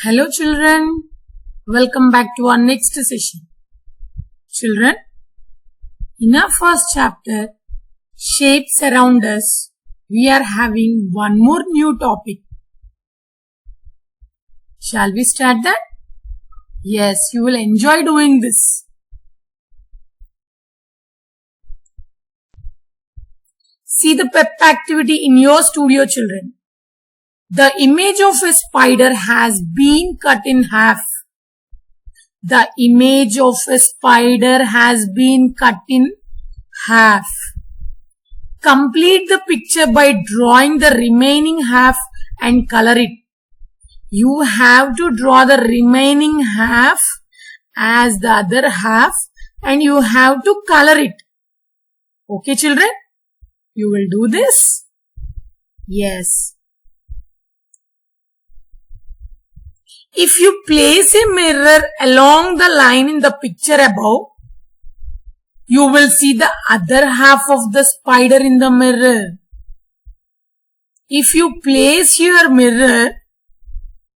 Hello children, welcome back to our next session. Children, in our first chapter, Shapes Around Us, we are having one more new topic. Shall we start that? Yes, you will enjoy doing this. See the pep activity in your studio, children. The image of a spider has been cut in half. The image of a spider has been cut in half. Complete the picture by drawing the remaining half and color it. You have to draw the remaining half as the other half and you have to color it. Okay, children? You will do this? Yes. If you place a mirror along the line in the picture above, you will see the other half of the spider in the mirror. If you place your mirror,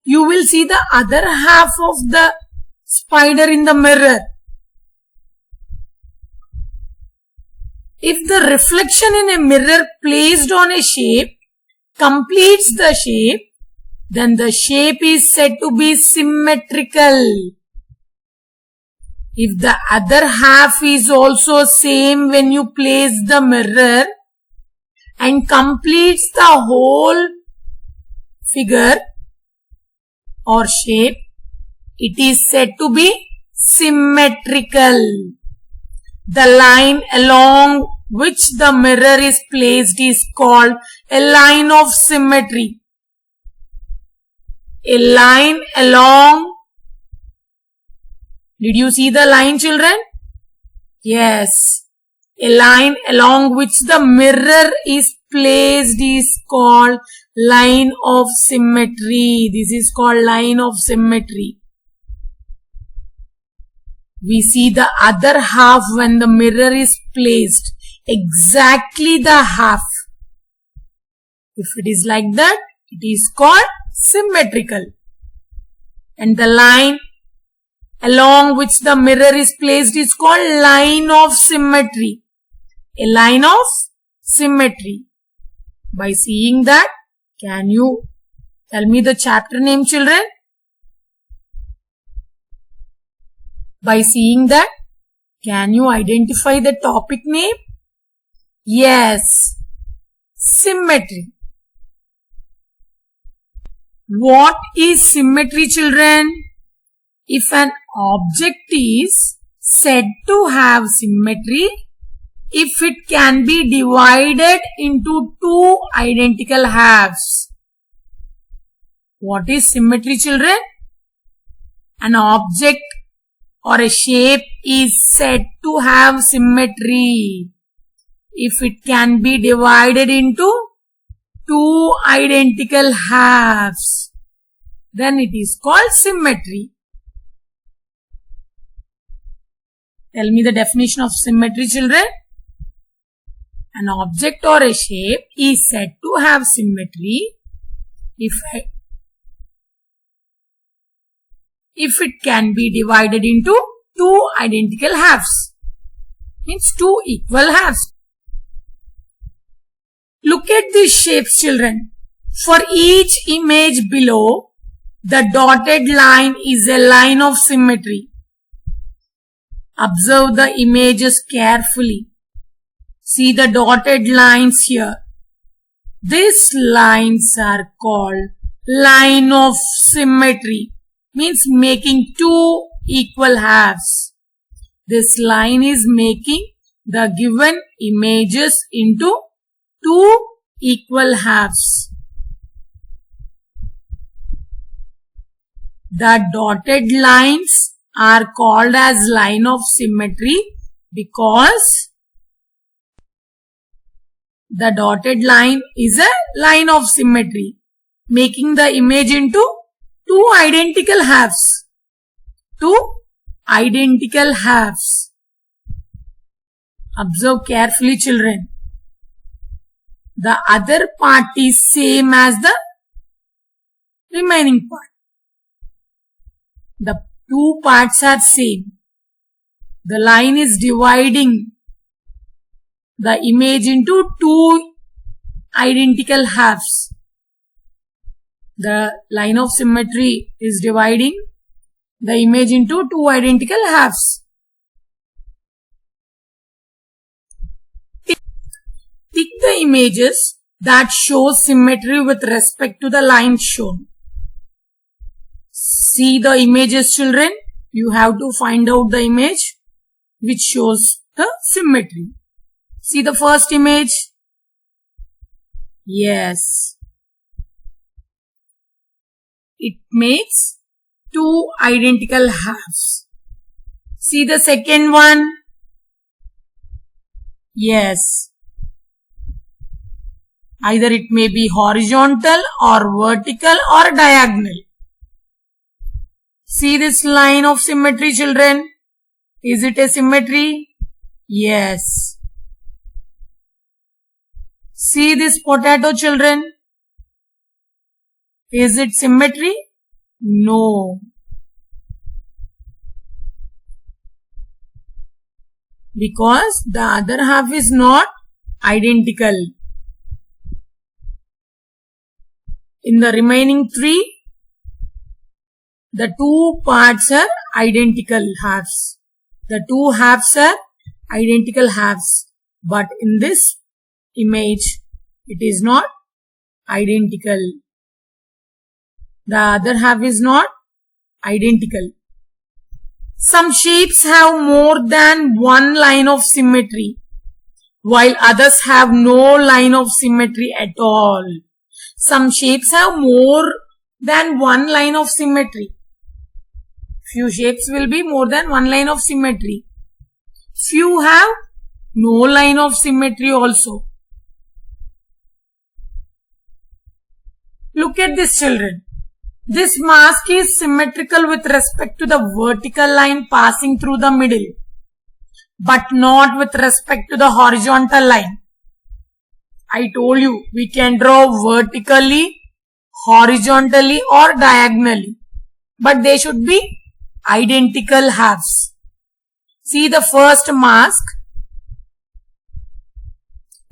you will see the other half of the spider in the mirror. If the reflection in a mirror placed on a shape completes the shape, then the shape is said to be symmetrical. If the other half is also same when you place the mirror and completes the whole figure or shape, it is said to be symmetrical. The line along which the mirror is placed is called a line of symmetry. A line along. Did you see the line, children? Yes. A line along which the mirror is placed is called line of symmetry. This is called line of symmetry. We see the other half when the mirror is placed. Exactly the half. If it is like that, it is called symmetrical. And the line along which the mirror is placed is called line of symmetry. A line of symmetry. By seeing that, can you tell me the chapter name, children? By seeing that, can you identify the topic name? Yes, symmetry. What is symmetry, children? If an object is said to have symmetry, if it can be divided into two identical halves. What is symmetry, children? An object or a shape is said to have symmetry if it can be divided into two identical halves. Then it is called symmetry. Tell me the definition of symmetry, children. An object or a shape is said to have symmetry if it can be divided into two identical halves. Means two equal halves. Look at these shapes, children. For each image below, the dotted line is a line of symmetry. Observe the images carefully. See the dotted lines here. These lines are called line of symmetry. Means making two equal halves. This line is making the given images into two equal halves. The dotted lines are called as line of symmetry because the dotted line is a line of symmetry, making the image into two identical halves. Two identical halves. Observe carefully, children. The other part is same as the remaining part. The two parts are same. The line is dividing the image into two identical halves. The line of symmetry is dividing the image into two identical halves. Tick the images that show symmetry with respect to the line shown. See the images, children. You have to find out the image which shows the symmetry. See the first image. Yes. It makes two identical halves. See the second one. Yes. Either it may be horizontal or vertical or diagonal. See this line of symmetry, children. Is it a symmetry? Yes. See this potato, children. Is it symmetry? No. Because the other half is not identical. In the remaining three, the two parts are identical halves. The two halves are identical halves. But in this image, it is not identical. The other half is not identical. Some shapes have more than one line of symmetry, while others have no line of symmetry at all. Some shapes have more than one line of symmetry. Few shapes will be more than one line of symmetry. Few have no line of symmetry also. Look at this, children. This mask is symmetrical with respect to the vertical line passing through the middle, but not with respect to the horizontal line. I told you we can draw vertically, horizontally or diagonally, but they should be identical halves. See the first mask.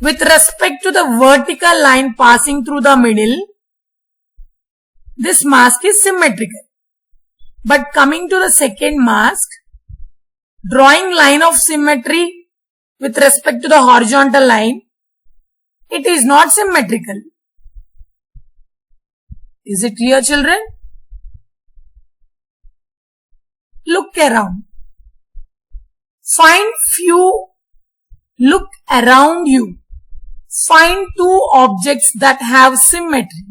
With respect to the vertical line passing through the middle, this mask is symmetrical. But coming to the second mask, drawing line of symmetry with respect to the horizontal line, it is not symmetrical. Is it clear, children? Look around. Look around you. Find two objects that have symmetry.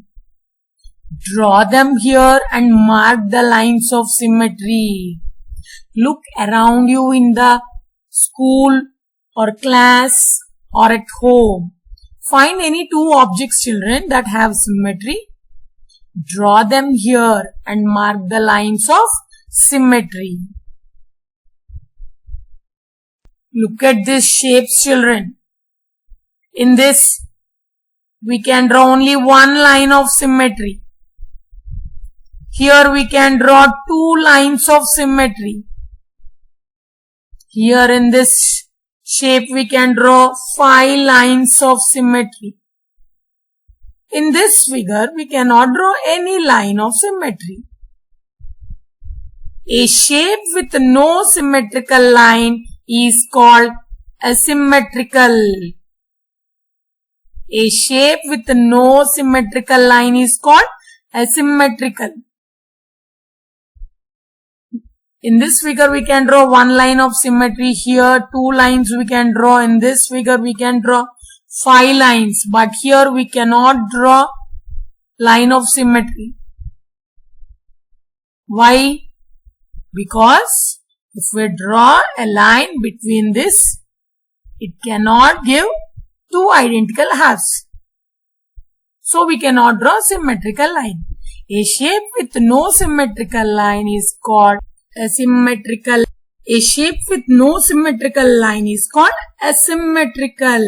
Draw them here and mark the lines of symmetry. Look around you in the school or class or at home. Find any two objects, children, that have symmetry. Draw them here and mark the lines of symmetry. Look at these shapes, children. In this, we can draw only one line of symmetry. Here we can draw two lines of symmetry. Here in this shape we can draw 5 lines of symmetry. In this figure we cannot draw any line of symmetry. A shape with no symmetrical line is called asymmetrical. A shape with no symmetrical line is called asymmetrical. In this figure we can draw one line of symmetry. Here 2 lines we can draw. In this figure we can draw 5 lines. But here we cannot draw line of symmetry. Why? Because if we draw a line between this, it cannot give 2 identical halves. So we cannot draw symmetrical line. A shape with no symmetrical line is called asymmetrical. A shape with no symmetrical line is called asymmetrical.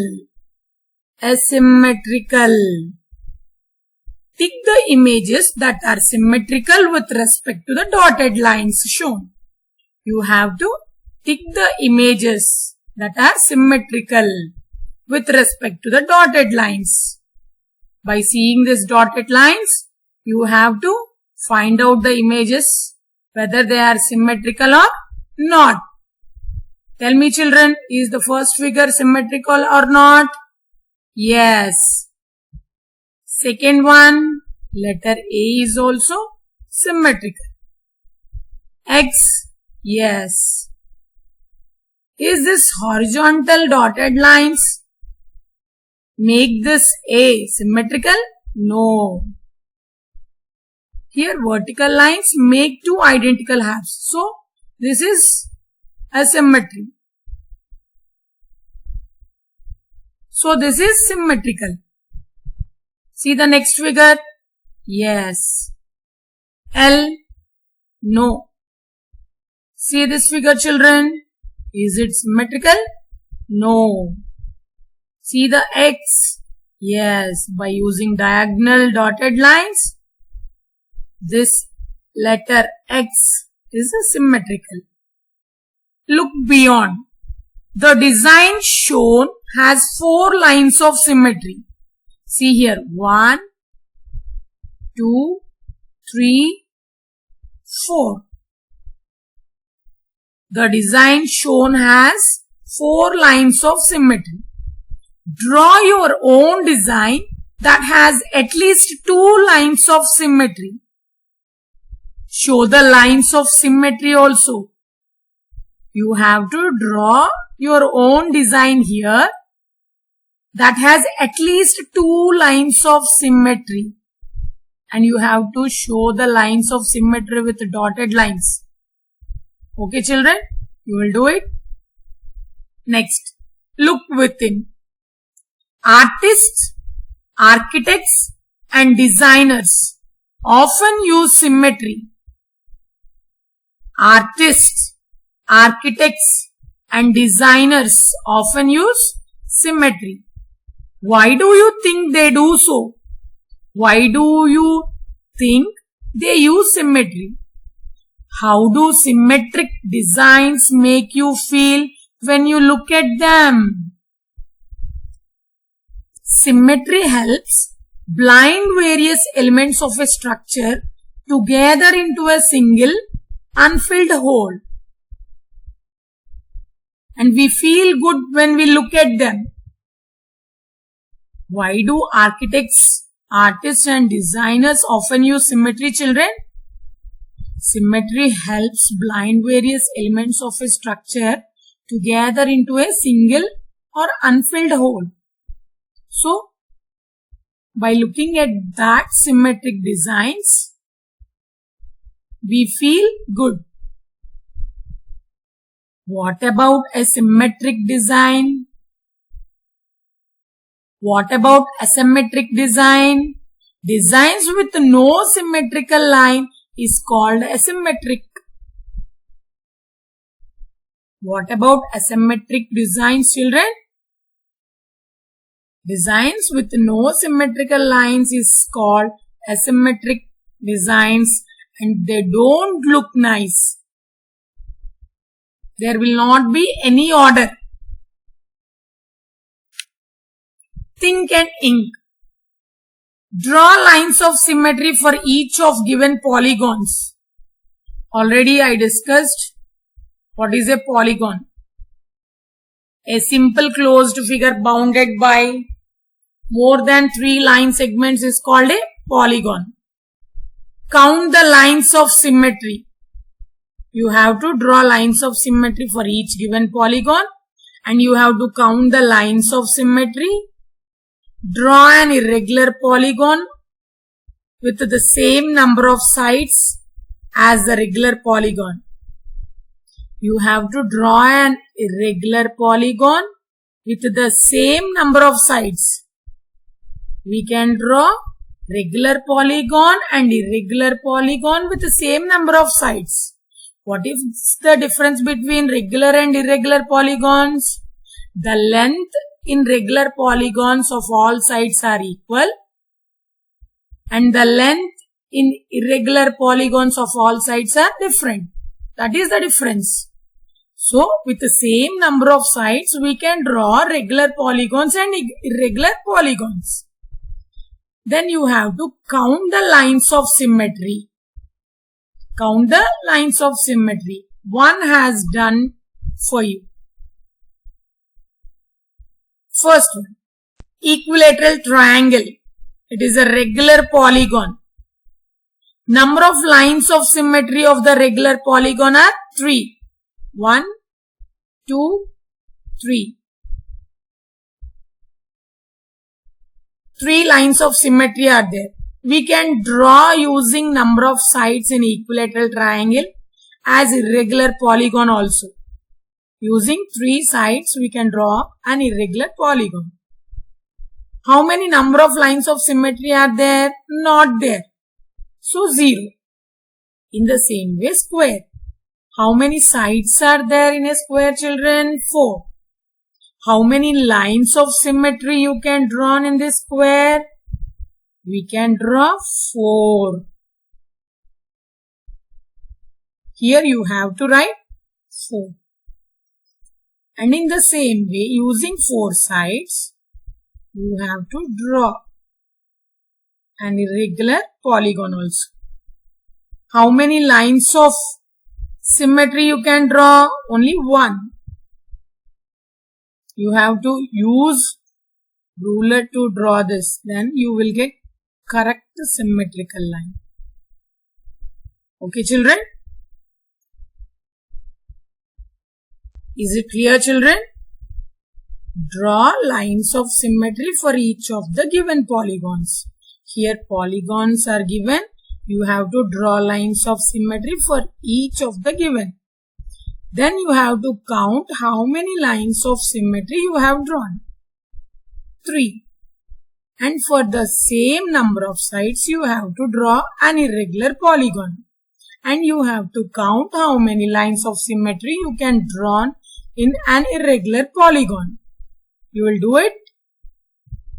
Asymmetrical. tick the images that are symmetrical with respect to the dotted lines shown. You have to tick the images that are symmetrical with respect to the dotted lines. By seeing these dotted lines, you have to find out the images whether they are symmetrical or not. Tell me children, is the first figure symmetrical or not? Yes. Second one, letter A is also symmetrical. X, yes. Is this horizontal dotted lines make this A symmetrical? No. Here vertical lines make two identical halves. So, this is a symmetry. So, this is symmetrical. See the next figure? Yes. L? No. See this figure children? Is it symmetrical? No. See the X? Yes. By using diagonal dotted lines, this letter X is a symmetrical. Look beyond. The design shown has 4 lines of symmetry. See here, 1, 2, 3, 4. The design shown has 4 lines of symmetry. Draw your own design that has at least 2 lines of symmetry. Show the lines of symmetry also. You have to draw your own design here that has at least 2 lines of symmetry. And you have to show the lines of symmetry with dotted lines. Okay children, you will do it. Next, look within. Artists, architects and designers often use symmetry. Artists, architects and designers often use symmetry. Why do you think they do so? Why do you think they use symmetry? How do symmetric designs make you feel when you look at them? Symmetry helps bind various elements of a structure together into a single unfilled whole. And we feel good when we look at them. Why do architects, artists and designers often use symmetry children? Symmetry helps bind various elements of a structure together into a single or unfilled whole. So, by looking at that symmetric designs, we feel good. What about a symmetric design? What about asymmetric design? Designs with no symmetrical line is called asymmetric. What about asymmetric designs, children? Designs with no symmetrical lines is called asymmetric designs and they don't look nice. There will not be any order. Think and ink. Draw lines of symmetry for each of given polygons. Already I discussed what is a polygon. A simple closed figure bounded by more than 3 line segments is called a polygon. Count the lines of symmetry. You have to draw lines of symmetry for each given polygon and you have to count the lines of symmetry. Draw an irregular polygon with the same number of sides as the regular polygon. You have to draw an irregular polygon with the same number of sides. We can draw regular polygon and irregular polygon with the same number of sides. What is the difference between regular and irregular polygons? The length in regular polygons of all sides are equal and the length in irregular polygons of all sides are different. That is the difference. So, with the same number of sides, we can draw regular polygons and irregular polygons. Then you have to count the lines of symmetry. Count the lines of symmetry. One has done for you. First one, equilateral triangle. It is a regular polygon. Number of lines of symmetry of the regular polygon are 3. 1, 2, 3. 3 lines of symmetry are there. We can draw using number of sides in equilateral triangle as irregular polygon also. Using 3 sides, we can draw an irregular polygon. How many number of lines of symmetry are there? Not there. So 0. In the same way, square. How many sides are there in a square, children? 4. How many lines of symmetry you can draw in this square? We can draw 4. Here you have to write 4. And in the same way, using 4 sides, you have to draw an irregular polygon also. How many lines of symmetry you can draw? Only 1. You have to use ruler to draw this. Then you will get correct symmetrical line. Okay, children? Is it clear, children? Draw lines of symmetry for each of the given polygons. Here polygons are given. You have to draw lines of symmetry for each of the given. Then you have to count how many lines of symmetry you have drawn. 3. And for the same number of sides, you have to draw an irregular polygon. And you have to count how many lines of symmetry you can draw in an irregular polygon. You will do it?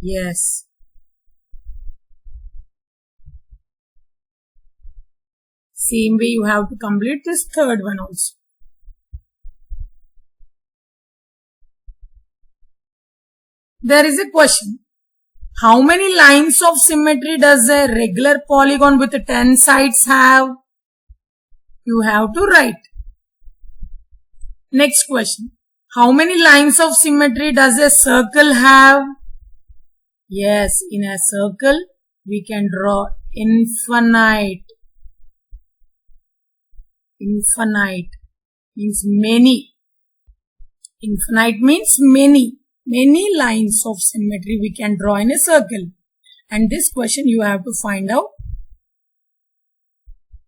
Yes. Same way you have to complete this third one also. There is a question. How many lines of symmetry does a regular polygon with 10 sides have? You have to write. Next question. How many lines of symmetry does a circle have? Yes, in a circle we can draw infinite. Infinite means many. Infinite means many. Many lines of symmetry we can draw in a circle. And this question you have to find out.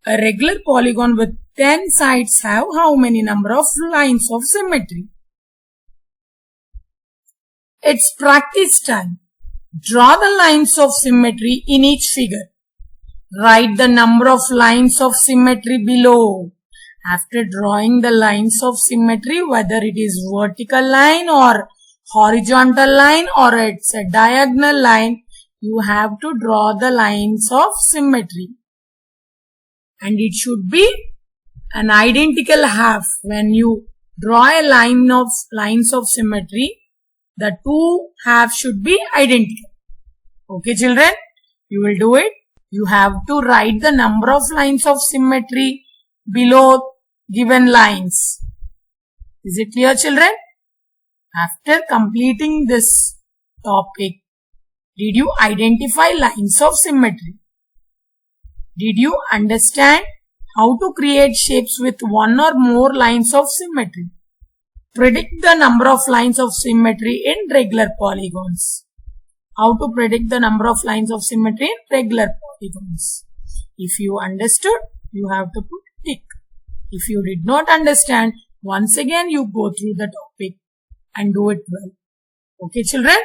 A regular polygon with 10 sides have how many number of lines of symmetry? It's practice time. Draw the lines of symmetry in each figure. Write the number of lines of symmetry below. After drawing the lines of symmetry, whether it is vertical line or horizontal line or it's a diagonal line, you have to draw the lines of symmetry. And it should be an identical half. When you draw a line of lines of symmetry, the two halves should be identical. Okay, children? You will do it. You have to write the number of lines of symmetry below given lines. Is it clear, children? After completing this topic, did you identify lines of symmetry? Did you understand how to create shapes with one or more lines of symmetry? Predict the number of lines of symmetry in regular polygons. How to predict the number of lines of symmetry in regular polygons. If you understood, you have to put tick. If you did not understand, once again you go through the topic and do it well. Okay, children?